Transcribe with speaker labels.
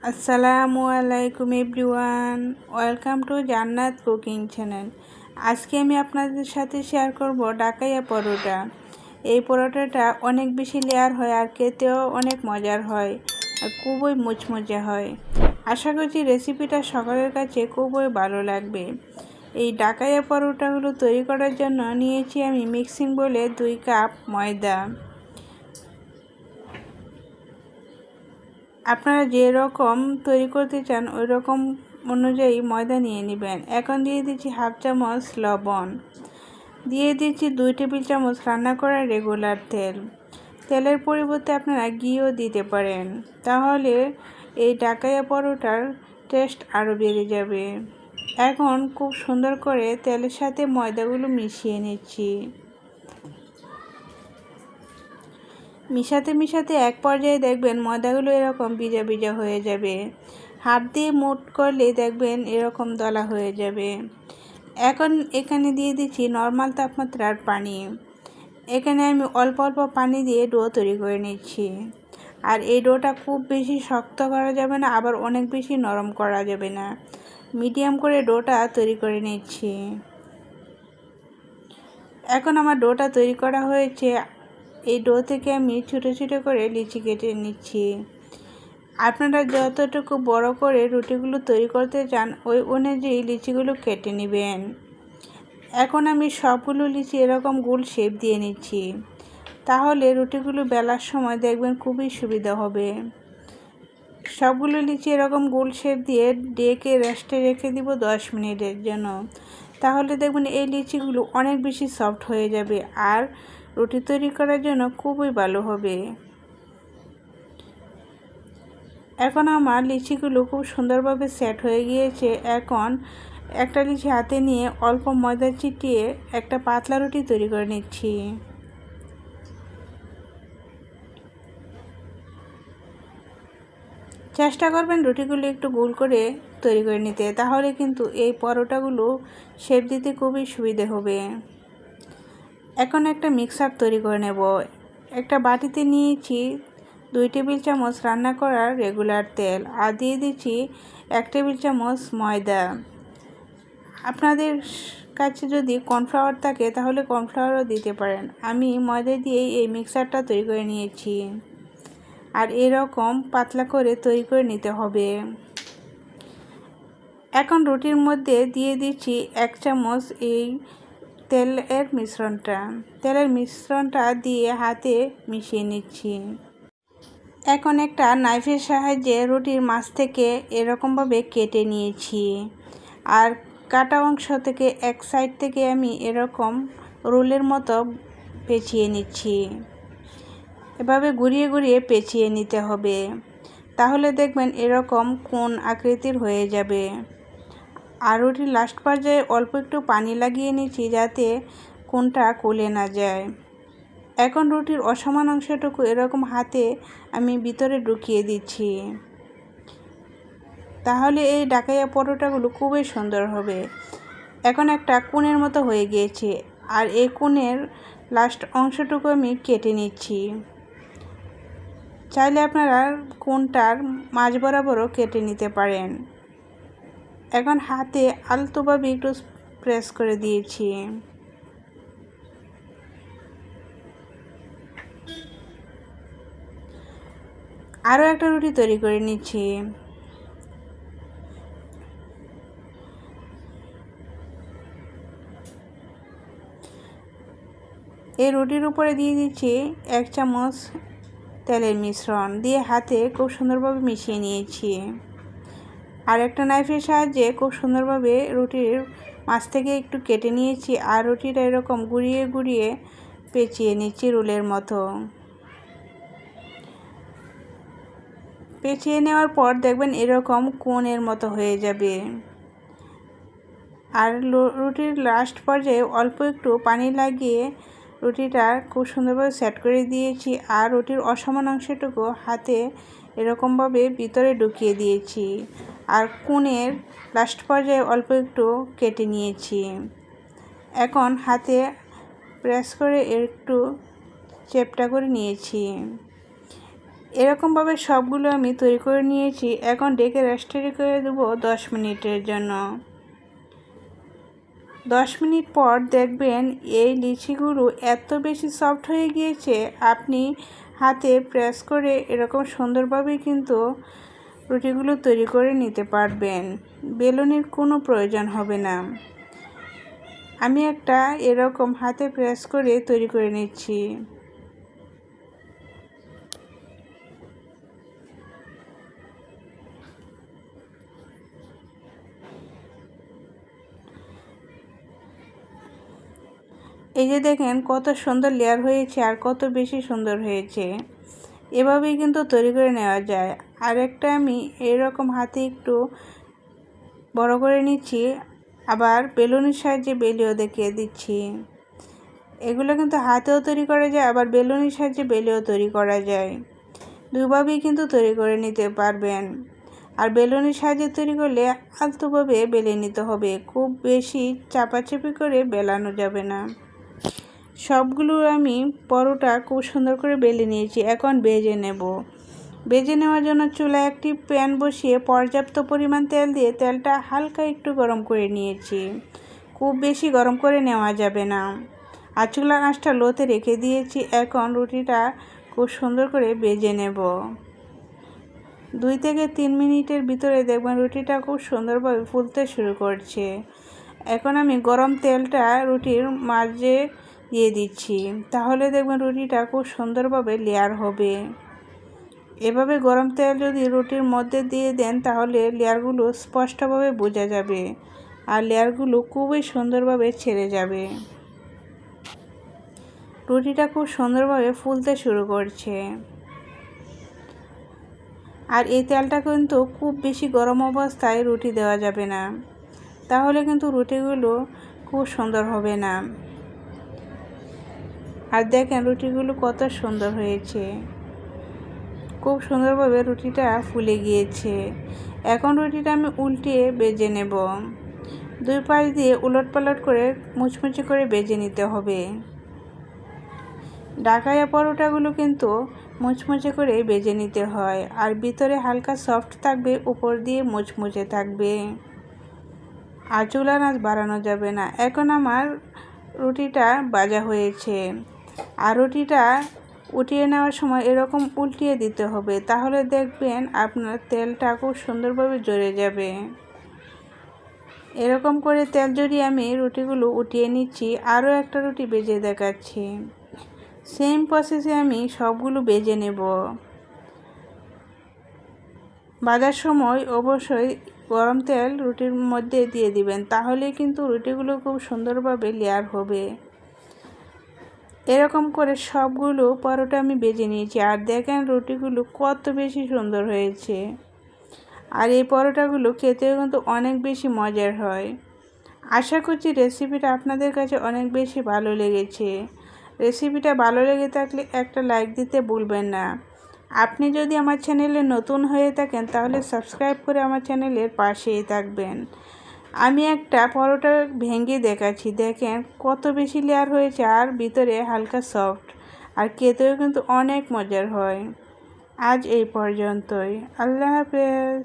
Speaker 1: আসসালামু আলাইকুম everyone, welcome to জান্নাত কুকিং চ্যানেল। আজকে আমি আপনাদের সাথে শেয়ার করব ডাকাইয়া পরোটা। এই পরোটাটা অনেক বেশি লেয়ার হয় আর খেতেও অনেক মজার হয় আর খুবই মুচমুচে হয়। আশা করছি রেসিপিটা সকলের কাছে খুবই ভালো লাগবে। এই ডাকাইয়া পরোটাগুলো তৈরি করার জন্য নিয়েছি আমি মিক্সিং বলে 2 কাপ ময়দা। আপনারা যে রকম তৈরি করতে চান ওই রকম অনুযায়ী ময়দা নিয়ে নেবেন। এখন দিয়ে দিচ্ছি হাফ চামচ লবণ, দিয়ে দিচ্ছি 2 টেবিল চামচ রান্না করা রেগুলার তেল। তেলের পরিবর্তে আপনারা ঘিও দিতে পারেন, তাহলে এই ডাকাইয়া পরোটার টেস্ট আরও বেড়ে যাবে। এখন খুব সুন্দর করে তেলের সাথে ময়দাগুলো মিশিয়ে নিচ্ছি। মিশাতে এক পর্যায়ে দেখবেন ময়দাগুলো এরকম ভিজা ভিজা হয়ে যাবে। হাত দিয়ে মুঠ করলে দেখবেন এরকম দলা হয়ে যাবে। এখন এখানে দিয়ে দিচ্ছি নর্মাল তাপমাত্রার পানি। এখানে আমি অল্প অল্প পানি দিয়ে ডো তৈরি করে নিচ্ছি। আর এই ডোটা খুব বেশি শক্ত করা যাবে না, আবার অনেক বেশি নরম করা যাবে না, মিডিয়াম করে ডোটা তৈরি করে নিচ্ছি। এখন আমার ডোটা তৈরি করা হয়েছে। এই ডো থেকে আমি ছোটো ছোটো করে লিচি কেটে নিচ্ছি। আপনারা যতটুকু বড় করে রুটিগুলো তৈরি করতে চান ওই অনুযায়ী লিচিগুলো কেটে নেবেন। এখন আমি সবগুলো লিচি এরকম গোল শেপ দিয়ে নিচ্ছি, তাহলে রুটিগুলো বেলার সময় দেখবেন খুবই সুবিধা হবে। সবগুলো লিচি এরকম গোল শেপ দিয়ে ডেকে রেস্টে রেখে দিব 10 মিনিটের জন্য, তাহলে দেখবেন এই লিচিগুলো অনেক বেশি সফট হয়ে যাবে আর রুটি তৈরি করার জন্য খুবই ভালো হবে। এখন আমার লিচিগুলো খুব সুন্দরভাবে সেট হয়ে গিয়েছে। এখন একটা লিচি হাতে নিয়ে অল্প ময়দা ছিটিয়ে একটা পাতলা রুটি তৈরি করে নিচ্ছি। চেষ্টা করবেন রুটিগুলো একটু গোল করে তৈরি করে নিতে, তাহলে কিন্তু এই পরোটাগুলো শেপ দিতে খুবই সুবিধে হবে। এখন একটা মিক্সার তৈরি করে নেব। একটা বাটিতে নিয়েছি 2 টেবিল চামচ রান্না করার রেগুলার তেল আর দিয়ে দিচ্ছি 1 টেবিল চামচ ময়দা। আপনাদের কাছে যদি কর্নফ্লাওয়ার থাকে তাহলে কর্নফ্লাওয়ারও দিতে পারেন। আমি ময়দা দিয়েই এই মিক্সারটা তৈরি করে নিয়েছি আর এরকম পাতলা করে তৈরি করে নিতে হবে। এখন রুটির মধ্যে দিয়ে দিচ্ছি 1 চামচ এই তেলের মিশ্রণটা দিয়ে হাতে মিশিয়ে নিচ্ছি। এখন একটা নাইফের সাহায্যে রুটির মাছ থেকে এরকমভাবে কেটে নিয়েছি আর কাটা অংশ থেকে এক সাইড থেকে আমি এরকম রোলের মতো পেঁচিয়ে নিচ্ছি। এভাবে ঘুরিয়ে ঘুরিয়ে পেঁচিয়ে নিতে হবে, তাহলে দেখবেন এরকম কোণ আকৃতির হয়ে যাবে। আর রুটির লাস্ট পর্যায়ে অল্প একটু পানি লাগিয়ে নিচ্ছি যাতে কোণটা খুলে না যায়। এখন রুটির অসমান অংশটুকু এরকম হাতে আমি ভিতরে ঢুকিয়ে দিচ্ছি, তাহলে এই ডাকাইয়া পরোটাগুলো খুবই সুন্দর হবে। এখন একটা কোণের মতো হয়ে গিয়েছে আর এই কোণের লাস্ট অংশটুকু আমি কেটে নিচ্ছি। চাইলে আপনারা কোণটার মাঝ বরাবরও কেটে নিতে পারেন। এখন হাতে আলতোভাবে একটু প্রেস করে দিয়েছি। আরও একটা রুটি তৈরি করে নিচ্ছি। এই রুটির উপরে দিয়ে দিচ্ছি 1 চামচ তেলের মিশ্রণ দিয়ে হাতে খুব সুন্দরভাবে মিশিয়ে নিয়েছি। আর একটা নাইফের সাহায্যে খুব সুন্দরভাবে রুটির মাছ থেকে একটু কেটে নিয়েছি আর রুটিটা এরকম ঘুরিয়ে ঘুরিয়ে পেঁচিয়ে নিচ্ছি রোলের মতো। পেঁচিয়ে নেওয়ার পর দেখবেন এরকম কোণের মতো হয়ে যাবে। আর রুটির লাস্ট পর্যায়ে অল্প একটু পানি লাগিয়ে রুটিটা খুব সুন্দরভাবে সেট করে দিয়েছি আর রুটির অসমান অংশটুকু হাতে এরকমভাবে ভিতরে ঢুকিয়ে দিয়েছি আর কোণের লাস্ট পর্যায়ে অল্প একটু কেটে নিয়েছি। এখন হাতে প্রেস করে একটু চেপটা করে নিয়েছি। এরকমভাবে সবগুলো আমি তৈরি করে নিয়েছি। এখন ডেকে রেস্টে করে দেবো 10 মিনিটের জন্য। 10 মিনিট পর দেখবেন এই লিচিগুলো এত বেশি সফট হয়ে গিয়েছে, আপনি হাতে প্রেস করে এরকম সুন্দরভাবে কিন্তু রুটিগুলো তৈরি করে নিতে পারবেন। বেলুনের কোনো প্রয়োজন হবে না। আমি একটা এরকম হাতে প্রেস করে তৈরি করে নিচ্ছি। এই যে দেখেন কত সুন্দর লেয়ার হয়েছে আর কত বেশি সুন্দর হয়েছে। এভাবেই কিন্তু তৈরি করে নেওয়া যায়। আর একটা আমি এরকম হাতে একটু বড় করে নিচ্ছি, আবার বেলুনের সাহায্যে বেলেও দেখিয়ে দিচ্ছি। এগুলো কিন্তু হাতেও তৈরি করা যায়, আবার বেলুনের সাহায্যে বেলেও তৈরি করা যায়। দুভাবেই কিন্তু তৈরি করে নিতে পারবেন। আর বেলুনের সাহায্যে তৈরি করলে আলতোভাবে বেলে নিতে হবে, খুব বেশি চাপাচাপি করে বেলানো যাবে না। সবগুলো আমি পরোটা খুব সুন্দর করে বেলে নিয়েছি। এখন ভেজে নেব। ভেজে নেওয়ার জন্য চুলায় একটি প্যান বসিয়ে পর্যাপ্ত পরিমাণ তেল দিয়ে তেলটা হালকা একটু গরম করে নিয়েছি। খুব বেশি গরম করে নেওয়া যাবে না। আর চুলার আঁচটা লোতে রেখে দিয়েছি। এখন রুটিটা খুব সুন্দর করে ভেজে নেব। 2 থেকে 3 মিনিটের ভিতরে দেখবেন রুটিটা খুব সুন্দরভাবে ফুলতে শুরু করছে। এখন আমি গরম তেলটা রুটির মাঝে দিয়ে দিচ্ছি, তাহলে দেখবেন রুটিটা খুব সুন্দরভাবে লেয়ার হবে। এভাবে গরম তেল যদি রুটির মধ্যে দিয়ে দেন তাহলে লেয়ারগুলো স্পষ্টভাবে বোঝা যাবে আর লেয়ারগুলো খুবই সুন্দরভাবে ছেড়ে যাবে। রুটিটা খুব সুন্দরভাবে ফুলতে শুরু করছে। আর এই তেলটা কিন্তু খুব বেশি গরম অবস্থায় রুটি দেওয়া যাবে না, তাহলে কিন্তু রুটিগুলো খুব সুন্দর হবে না। আর দেখেন রুটিগুলো কত সুন্দর হয়েছে, খুব সুন্দরভাবে রুটিটা ফুলে গিয়েছে। এখন রুটিটা আমি উল্টিয়ে ভেজে নেব। 2 পাশ দিয়ে উলটপালট করে মুচমুচে করে ভেজে নিতে হবে। ঢাকাইয়া পরোটাগুলো কিন্তু মুচমুচে করে ভেজে নিতে হয়, আর ভিতরে হালকা সফট থাকবে, উপর দিয়ে মুচমুচে থাকবে। আর চুলার আঁচ বাড়ানো যাবে না। এখন আমার রুটিটা ভাজা হয়েছে। আর রুটিটা উঠিয়ে নেওয়ার সময় এরকম উল্টিয়ে দিতে হবে, তাহলে দেখবেন আপনার তেলটা খুব সুন্দরভাবে জ্বরে যাবে। এরকম করে তেল জড়িয়ে আমি রুটিগুলো উঠিয়ে নিচ্ছি। আরও একটা রুটি ভেজে দেখাচ্ছি। সেম প্রসেসে আমি সবগুলো ভেজে নেব। ভাজার সময় অবশ্যই গরম তেল রুটির মধ্যে দিয়ে দিবেন, তাহলে কিন্তু রুটিগুলো খুব সুন্দরভাবে লেয়ার হবে। এরকম করে সবগুলো পরোটা আমি ভেজে নিয়েছি। আর দেখেন রুটিগুলো কত বেশি সুন্দর হয়েছে। আর এই পরোটাগুলো খেতেও কিন্তু অনেক বেশি মজার হয়। আশা করছি রেসিপিটা আপনাদের কাছে অনেক বেশি ভালো লেগেছে। রেসিপিটা ভালো লেগে থাকলে একটা লাইক দিতে ভুলবেন না। আপনি যদি আমার চ্যানেলে নতুন হয়ে থাকেন তাহলে সাবস্ক্রাইব করে আমার চ্যানেলের পাশেই থাকবেন। আমি একটা পরোটা ভেঙে দেখাচ্ছি। দেখেন কত বেশি লেয়ার হয়েছে আর ভিতরে হালকা সফট, আর খেতেও কিন্তু অনেক মজার হয়। আজ এই পর্যন্তই। আল্লাহ হাফেজ।